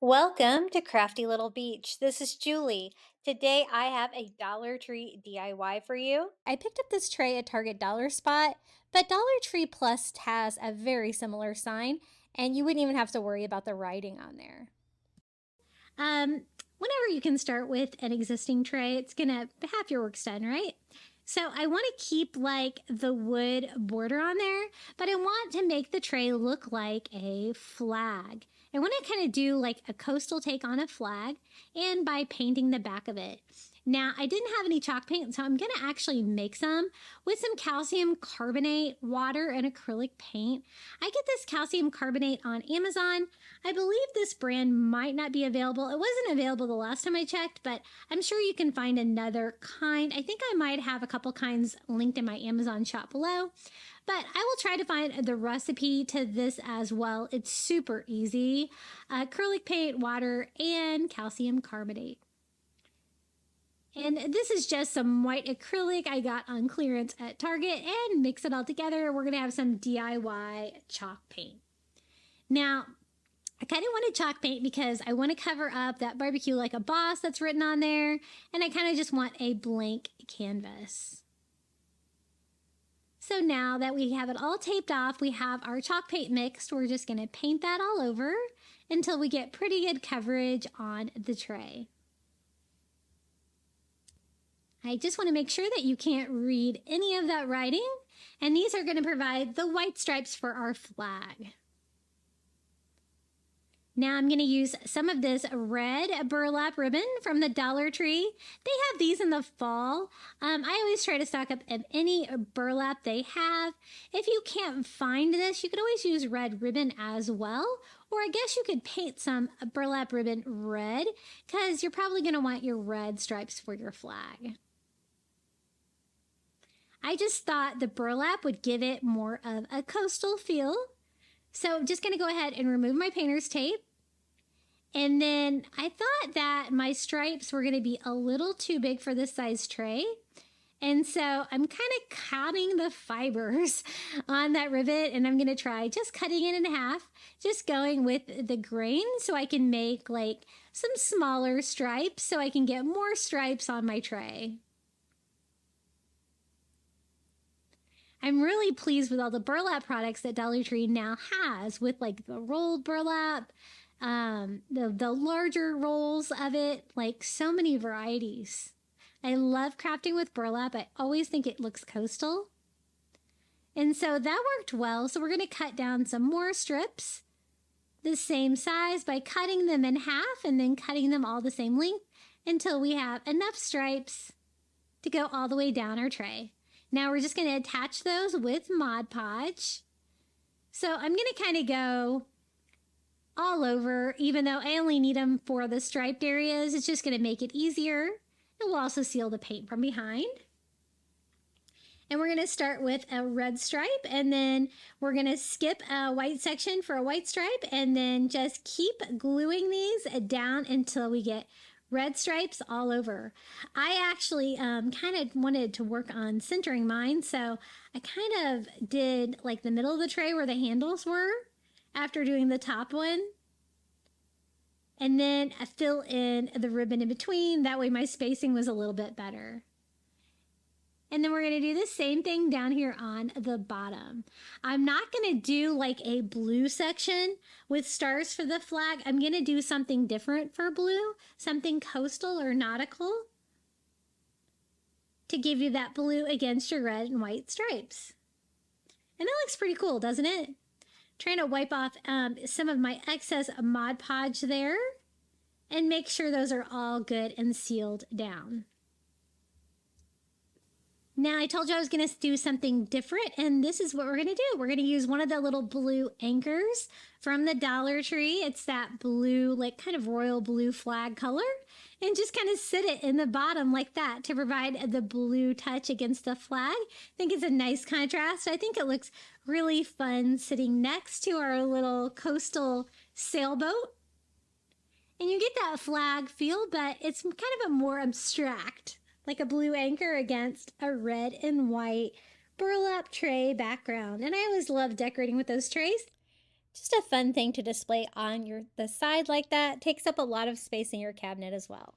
Welcome to Crafty Little Beach. This is Julie. Today I have a Dollar Tree DIY for you. I picked up this tray at Target Dollar Spot, but Dollar Tree Plus has a very similar sign, and you wouldn't even have to worry about the writing on there. Whenever you can start with an existing tray, it's gonna half your work's done, right? So I want to keep like the wood border on there, but I want to make the tray look like a flag. I want to kind of do like a coastal take on a flag and by painting the back of it. Now, I didn't have any chalk paint, so I'm going to actually make some with some calcium carbonate, water, and acrylic paint. I get this calcium carbonate on Amazon. I believe this brand might not be available. It wasn't available the last time I checked, but I'm sure you can find another kind. I think I might have a couple kinds linked in my Amazon shop below. But I will try to find the recipe to this as well. It's super easy. Acrylic paint, water, and calcium carbonate. And this is just some white acrylic I got on clearance at Target, and mix it all together. We're going to have some DIY chalk paint. Now, I kind of wanted chalk paint because I want to cover up that barbecue like a boss that's written on there, and I kind of just want a blank canvas. So now that we have it all taped off, we have our chalk paint mixed. We're just going to paint that all over until we get pretty good coverage on the tray. I just want to make sure that you can't read any of that writing, and these are going to provide the white stripes for our flag. Now I'm going to use some of this red burlap ribbon from the Dollar Tree. They have these in the fall. I always try to stock up of any burlap they have. If you can't find this, you could always use red ribbon as well. Or I guess you could paint some burlap ribbon red because you're probably going to want your red stripes for your flag. I just thought the burlap would give it more of a coastal feel. So I'm just going to go ahead and remove my painter's tape. And then I thought that my stripes were going to be a little too big for this size tray. And so I'm kind of cutting the fibers on that rivet, and I'm going to try just cutting it in half, just going with the grain so I can make like some smaller stripes so I can get more stripes on my tray. I'm really pleased with all the burlap products that Dollar Tree now has with like the rolled burlap, the larger rolls of it, like so many varieties. I love crafting with burlap. I always think it looks coastal. And so that worked well. So we're going to cut down some more strips the same size by cutting them in half and then cutting them all the same length until we have enough stripes to go all the way down our tray. Now we're just going to attach those with Mod Podge. So I'm going to kind of go all over, even though I only need them for the striped areas. It's just going to make it easier. It will also seal the paint from behind. And we're going to start with a red stripe, and then we're going to skip a white section for a white stripe, and then just keep gluing these down until we get red stripes all over. I actually kind of wanted to work on centering mine, so I kind of did like the middle of the tray where the handles were after doing the top one. And then I fill in the ribbon in between. That way my spacing was a little bit better. And then we're going to do the same thing down here on the bottom. I'm not going to do like a blue section with stars for the flag. I'm going to do something different for blue, something coastal or nautical to give you that blue against your red and white stripes. And that looks pretty cool, doesn't it? Trying to wipe off some of my excess Mod Podge there and make sure those are all good and sealed down. Now, I told you I was going to do something different, and this is what we're going to do. We're going to use one of the little blue anchors from the Dollar Tree. It's that blue, like kind of royal blue flag color, and just kind of sit it in the bottom like that to provide the blue touch against the flag. I think it's a nice contrast. I think it looks really fun sitting next to our little coastal sailboat. And you get that flag feel, but it's kind of a more abstract, like a blue anchor against a red and white burlap tray background. And I always love decorating with those trays. Just a fun thing to display on the side like that. Takes up a lot of space in your cabinet as well.